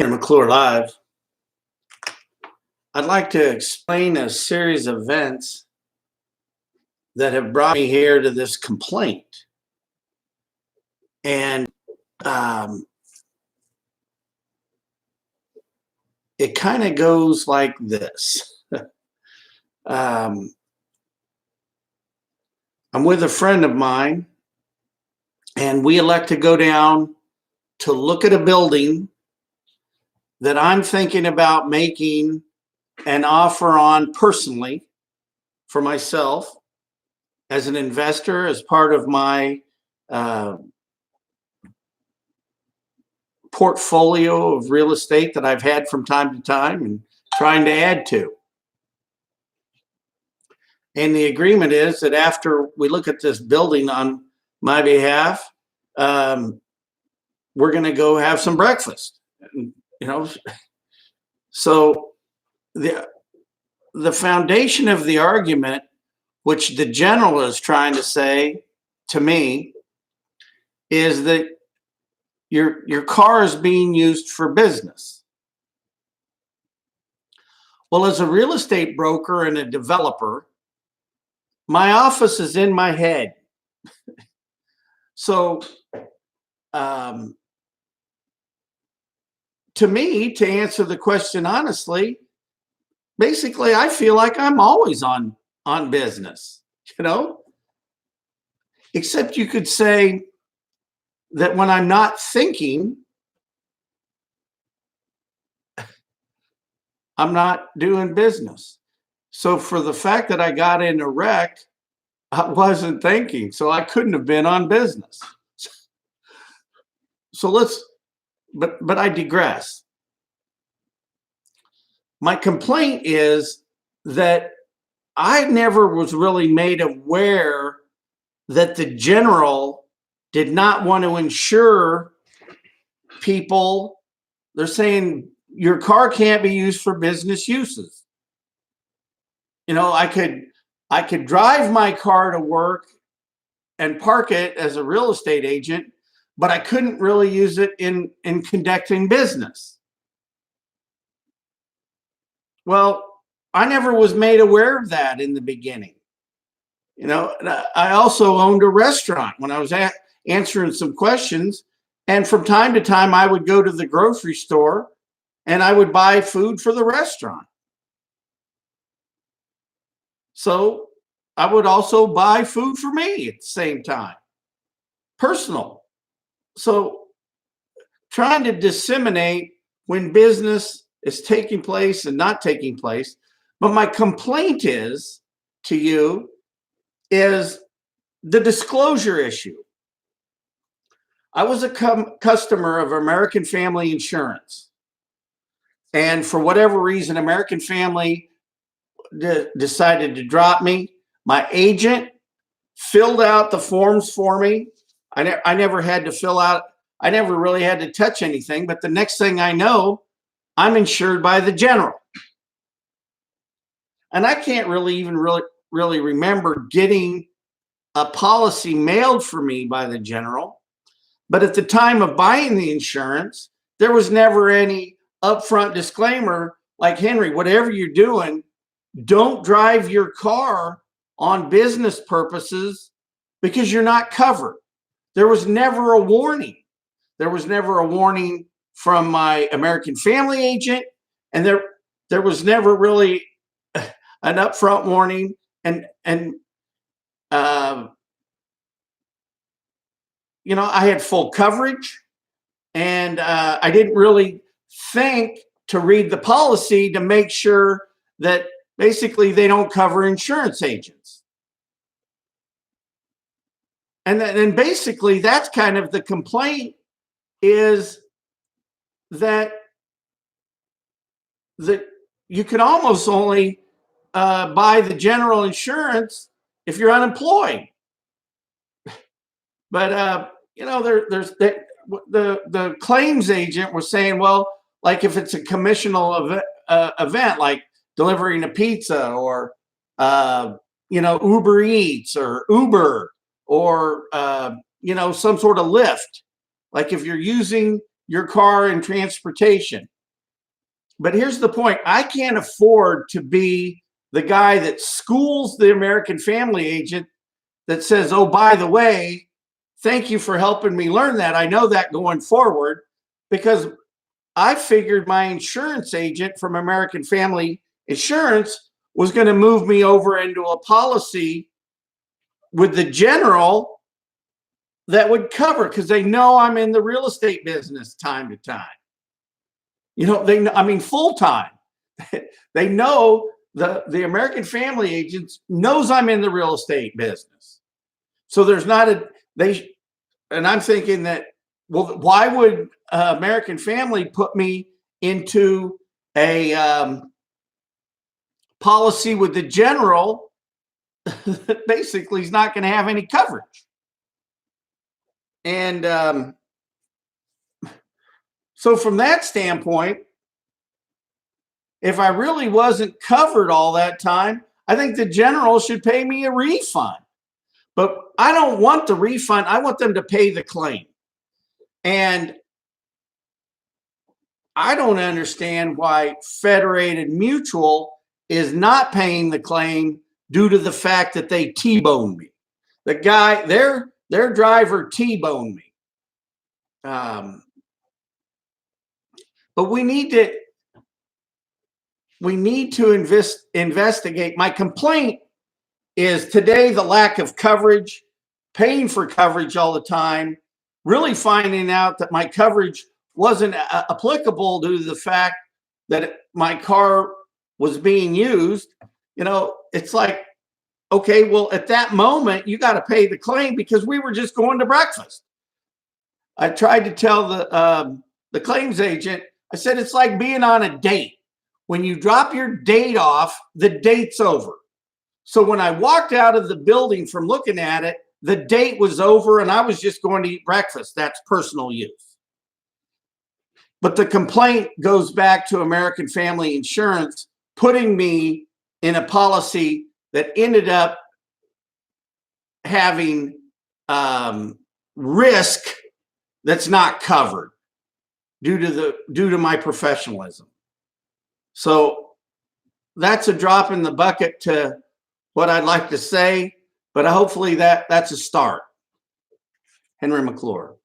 Ken McClure Live. I'd like to explain a series of events that have brought me here to this complaint. And it kind of goes like this. I'm with a friend of mine, and we elect to go down to look at a building that I'm thinking about making an offer on personally for myself as an investor, as part of my portfolio of real estate that I've had from time to time and trying to add to. And the agreement is that after we look at this building on my behalf, we're going to go have some breakfast. So the foundation of the argument, which the general is trying to say to me, is that your car is being used for business. Well, as a real estate broker and a developer, my office is in my head. So to me, to answer the question honestly, basically, I feel like I'm always on business, except you could say that when I'm not thinking, I'm not doing business. So for the fact that I got in a wreck, I wasn't thinking, so I couldn't have been on business. So but I digress. My complaint is that I never was really made aware that the general did not want to insure people. They're saying your car can't be used for business uses. I could drive my car to work and park it as a real estate agent, but I couldn't really use it in conducting business. Well, I never was made aware of that in the beginning. I also owned a restaurant when I was answering some questions. And from time to time, I would go to the grocery store and I would buy food for the restaurant. So I would also buy food for me at the same time, personal. So trying to disseminate when business is taking place and not taking place. But my complaint is to you is the disclosure issue. I was a customer of American Family Insurance. And for whatever reason, American Family decided to drop me. My agent filled out the forms for me. I never had to fill out, I never really had to touch anything. But the next thing I know, I'm insured by the general. And I can't really remember getting a policy mailed for me by the general. But at the time of buying the insurance, there was never any upfront disclaimer like, Henry, whatever you're doing, don't drive your car on business purposes because you're not covered. There was never a warning. There was never a warning from my American Family agent, and there was never really an upfront warning. And I had full coverage, and I didn't really think to read the policy to make sure that basically they don't cover insurance agents. And then basically that's kind of the complaint, is that you can almost only buy the general insurance if you're unemployed. But there's the claims agent was saying, well, like if it's a commissional event, like delivering a pizza or Uber Eats or Uber or some sort of Lyft, like if you're using your car and transportation. But here's the point. I can't afford to be the guy that schools the American Family agent that says, oh, by the way, thank you for helping me learn that. I know that going forward, because I figured my insurance agent from American Family Insurance was going to move me over into a policy with the general that would cover, because they know I'm in the real estate business time to time. You know, I mean, full time. They know the American Family agents knows I'm in the real estate business. So there's not and I'm thinking that, well, why would American Family put me into a policy with the general that basically is not going to have any coverage? And so from that standpoint, if I really wasn't covered all that time, I think the general should pay me a refund. But I don't want the refund. I want them to pay the claim. And I don't understand why Federated Mutual is not paying the claim due to the fact that they T-boned me. The guy, their driver T-boned me. But we need to investigate. My complaint is today the lack of coverage, paying for coverage all the time, really finding out that my coverage wasn't applicable due to the fact that my car was being used. You know, it's like, okay, well, at that moment, you got to pay the claim because we were just going to breakfast. I tried to tell the claims agent, I said, it's like being on a date. When you drop your date off, the date's over. So when I walked out of the building from looking at it, the date was over and I was just going to eat breakfast. That's personal use. But the complaint goes back to American Family Insurance putting me in a policy that ended up having risk that's not covered due to my professionalism. So that's a drop in the bucket to what I'd like to say, but hopefully that's a start. Henry McClure.